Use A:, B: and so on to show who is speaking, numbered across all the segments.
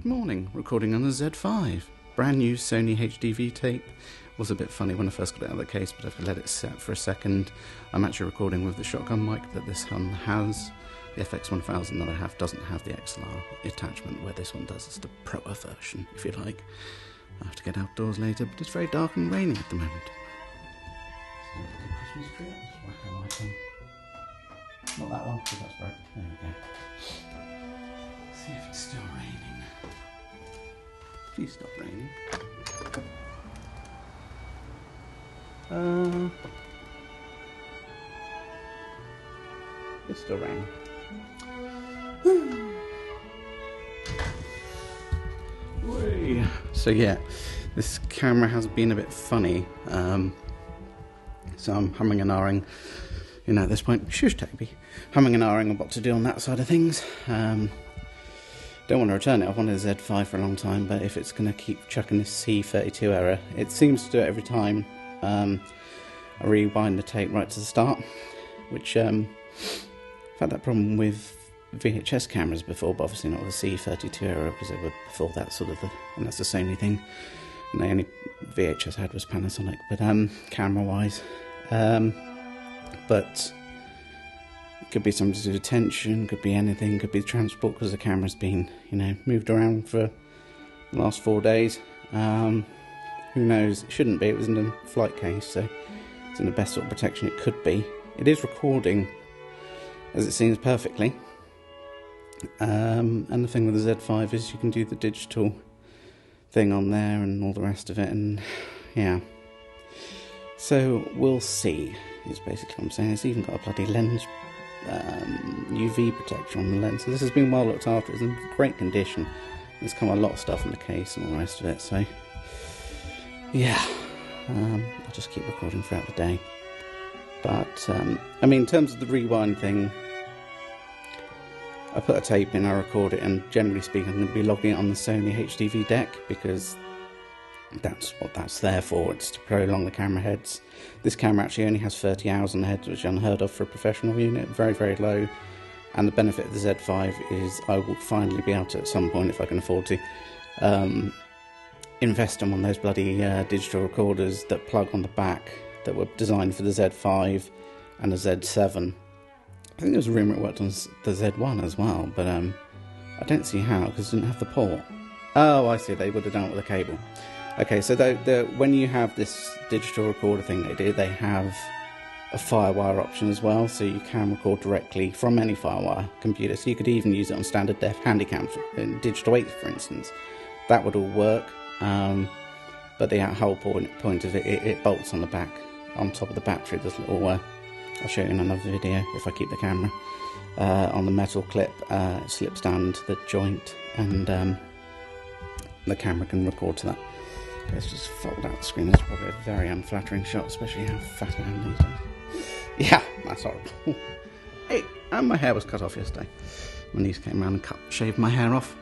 A: Good morning, recording on the Z5. Brand new Sony HDV tape. Was a bit funny when I first got it out of the case, but if I let it set for a second, I'm actually recording with the shotgun mic that this one has. The FX1000 that I have doesn't have the XLR attachment, where this one does. It's the Pro version, if you like. I have to get outdoors later, but it's very dark and rainy at the moment. So the Christmas tree, I'll just whack a light on. Not that one, because that's broken. There we go. See if it's still raining. Please stop raining. It's still raining. So yeah, this camera has been a bit funny. So I'm humming and ahhing, you know, at this point. Shush, Toby. Humming and ahhing on what to do on that side of things. Don't want to return it. I've wanted a Z5 for a long time, but if it's going to keep chucking this C32 error, it seems to do it every time. I rewind the tape right to the start, which I've had that problem with VHS cameras before, but obviously not with the C32 error, because they were before that sort of, and that's the Sony thing. And the only VHS I had was Panasonic, but camera-wise. But it could be something to do with tension, could be anything, could be transport, because the camera's been, you know, moved around for the last 4 days. Who knows? It shouldn't be. It was in a flight case, so it's in the best sort of protection it could be. It is recording, as it seems, perfectly. And the thing with the Z5 is you can do the digital thing on there and all the rest of it, and yeah. So we'll see, is basically what I'm saying. It's even got a bloody lens, UV protection on the lens. So this has been well looked after. It's in great condition. There's come a lot of stuff in the case and all the rest of it, so yeah. I'll just keep recording throughout the day. But I mean, in terms of the rewind thing, I put a tape in, I record it, and generally speaking I'm going to be logging it on the Sony HDV deck, because that's what that's there for. It's to prolong the camera heads. This camera actually only has 30 hours on the head, which is unheard of for a professional unit, very, very low. And the benefit of the Z5 is I will finally be able to, at some point, if I can afford to, invest in one of those bloody digital recorders that plug on the back, that were designed for the Z5 and the Z7. I think there was a rumour it worked on the Z1 as well, but I don't see how, because it didn't have the port. Oh, I see, they would have done it with a cable. Okay, so when you have this digital recorder thing they have a FireWire option as well, so you can record directly from any FireWire computer. So you could even use it on standard def handycams in digital 8, for instance. That would all work, but the whole point of it bolts on the back, on top of the battery. There's a little, I'll show you in another video if I keep the camera, on the metal clip. It slips down into the joint, and the camera can record to that. Let's just fold out the screen. It's probably a very unflattering shot, especially how fat I am these days. Yeah, that's horrible. Hey, and my hair was cut off yesterday. My niece came around and shaved my hair off.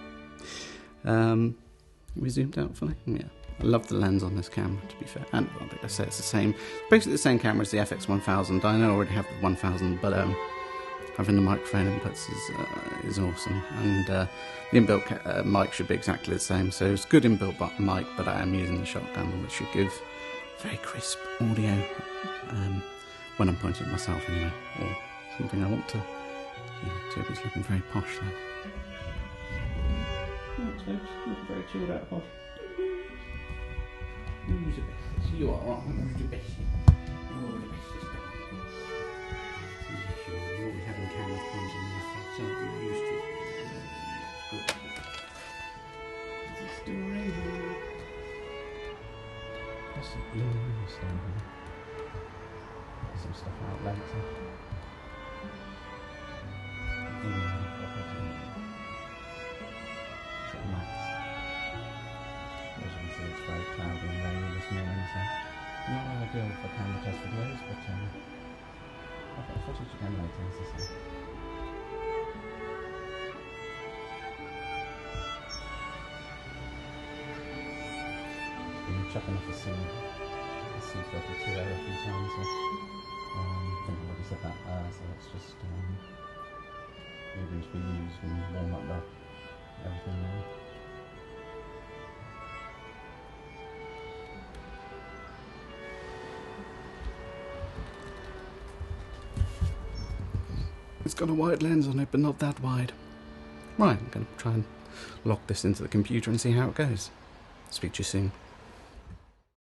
A: We zoomed out fully. Yeah, I love the lens on this camera, to be fair. And well, I say it's the same, basically the same camera as the FX1000. I know I already have the 1000, but having the microphone inputs is awesome, and the inbuilt mic should be exactly the same. So it's good inbuilt mic, but I am using the shotgun, which should give very crisp audio when I'm pointing at myself anyway, or something I want to. Yeah, Toby's looking very posh there. Oh, Toby's looking very chilled out posh. Who's the best? You are, aren't you? Who's the best? You're the bestest dog. You'll be having cameras pointing in your face, aren't you? Used to. Good. It's still raining. That's the blue stuff. Get some stuff out later. As you can see, it's very cloudy and rainy this morning, so not ideal for camera test videos, but I've got footage again later, as I say. Been chucking off the C32 there a few times, so I think I've already said that, so it's just needing to be used and warm up everything really. It's got a wide lens on it, but not that wide. Right, I'm going to try and lock this into the computer and see how it goes. Speak to you soon.